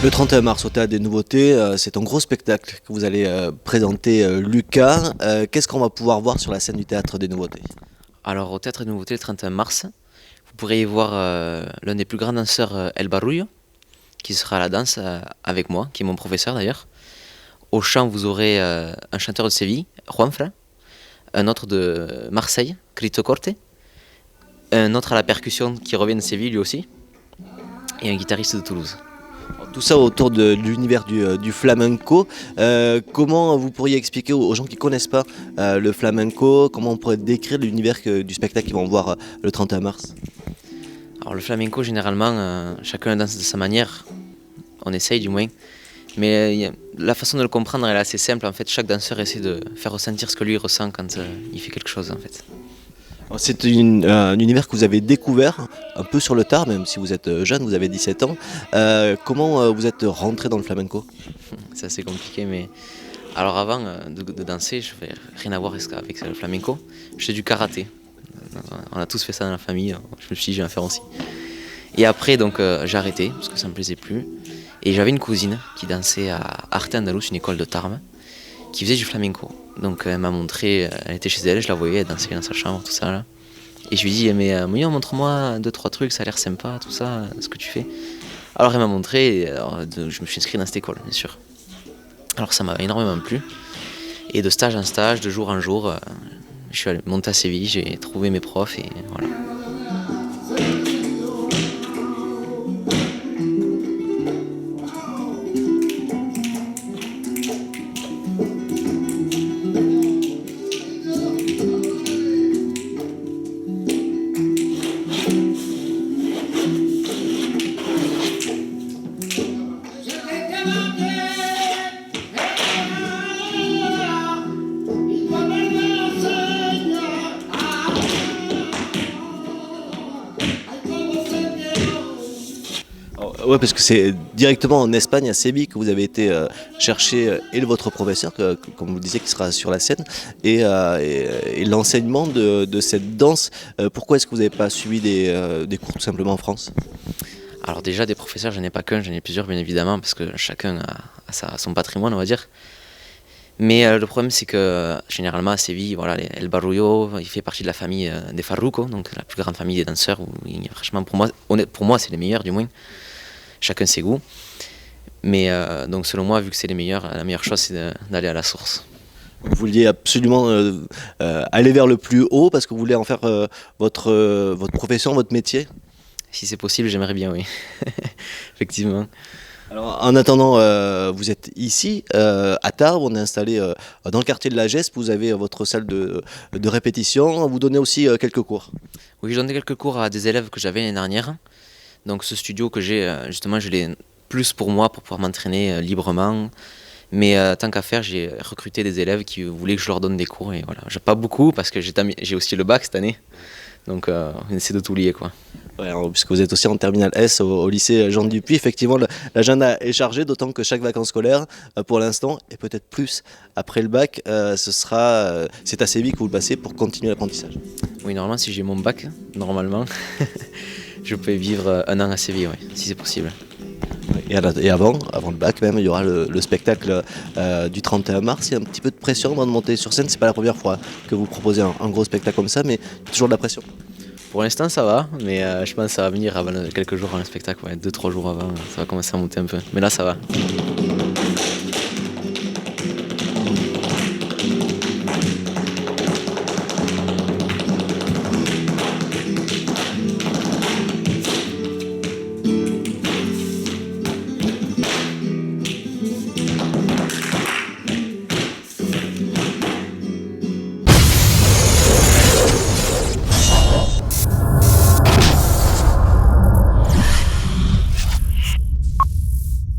Le 31 mars au Théâtre des Nouveautés, c'est un gros spectacle que vous allez présenter, Lucas. Qu'est-ce qu'on va pouvoir voir sur la scène du Théâtre des Nouveautés? Alors au Théâtre des Nouveautés le 31 mars, vous pourrez y voir l'un des plus grands danseurs, El Barullo, qui sera à la danse avec moi, qui est mon professeur d'ailleurs. Au chant, vous aurez un chanteur de Séville, Juanfran, un autre de Marseille, Crito Corte, un autre à la percussion qui revient de Séville lui aussi, et un guitariste de Toulouse. Tout ça autour de l'univers du flamenco. Comment vous pourriez expliquer aux gens qui ne connaissent pas le flamenco, comment on pourrait décrire l'univers du spectacle qu'ils vont voir le 31 mars? Alors le flamenco, généralement, chacun danse de sa manière, on essaye du moins. Mais la façon de le comprendre elle est assez simple. En fait, chaque danseur essaie de faire ressentir ce que lui ressent quand il fait quelque chose. En fait. C'est un univers que vous avez découvert un peu sur le tard, même si vous êtes jeune, vous avez 17 ans. Comment vous êtes rentré dans le flamenco? C'est assez compliqué, mais alors avant de danser, je fais rien à voir avec le flamenco. Je fais du karaté. On a tous fait ça dans la famille. Je me suis dit, je vais en faire aussi. Et après, donc, j'ai arrêté parce que ça me plaisait plus. Et j'avais une cousine qui dansait à Arte Andalus, une école de Tarbes, qui faisait du flamenco. Donc elle m'a montré, elle était chez elle, je la voyais, elle dansait dans sa chambre, tout ça là. Et je lui ai dit, mais Mounion, montre-moi 2-3 trucs, ça a l'air sympa, tout ça, ce que tu fais. Alors elle m'a montré, et alors, je me suis inscrit dans cette école, bien sûr. Alors ça m'a énormément plu. Et de stage en stage, de jour en jour, je suis allé monter à Séville, j'ai trouvé mes profs et voilà. Ouais, parce que c'est directement en Espagne, à Séville, que vous avez été chercher votre professeur, comme vous le disiez, qui sera sur la scène, et l'enseignement de cette danse. Pourquoi est-ce que vous n'avez pas suivi des cours tout simplement en France? Alors déjà des professeurs, j'en ai pas qu'un, j'en ai plusieurs bien évidemment, parce que chacun a son patrimoine, on va dire. Mais le problème c'est que généralement à Séville, voilà, El Barullo, il fait partie de la famille des Farruco, donc la plus grande famille des danseurs, où franchement pour moi c'est les meilleurs du moins. Chacun ses goûts. Mais donc selon moi, vu que c'est les meilleurs, la meilleure chose c'est d'aller à la source. Vous vouliez absolument aller vers le plus haut parce que vous voulez en faire votre profession, votre métier? Si c'est possible, j'aimerais bien, oui. Effectivement. Alors, en attendant, vous êtes ici, à Tarbes, on est installé dans le quartier de la Gespe, vous avez votre salle de répétition, vous donnez aussi quelques cours. Oui, je donnais quelques cours à des élèves que j'avais l'année dernière. Donc ce studio que j'ai, justement, je l'ai plus pour moi, pour pouvoir m'entraîner librement. Mais tant qu'à faire, j'ai recruté des élèves qui voulaient que je leur donne des cours. Et voilà, j'ai pas beaucoup parce que j'ai aussi le bac cette année. Donc on essaie de tout lier, quoi. Ouais, alors, puisque vous êtes aussi en terminale S au lycée Jean Dupuy, effectivement l'agenda est chargé, d'autant que chaque vacances scolaires, pour l'instant, et peut-être plus après le bac, c'est à Séville que vous le passez pour continuer l'apprentissage. Oui, normalement, si j'ai mon bac, normalement, je peux vivre un an à Séville, oui, si c'est possible. Et avant le bac même, il y aura le spectacle du 31 mars. Il y a un petit peu de pression avant de monter sur scène. C'est pas la première fois que vous proposez un gros spectacle comme ça, mais toujours de la pression. Pour l'instant, ça va, mais je pense que ça va venir avant quelques jours avant le spectacle, ouais, 2-3 jours avant, ça va commencer à monter un peu. Mais là, ça va.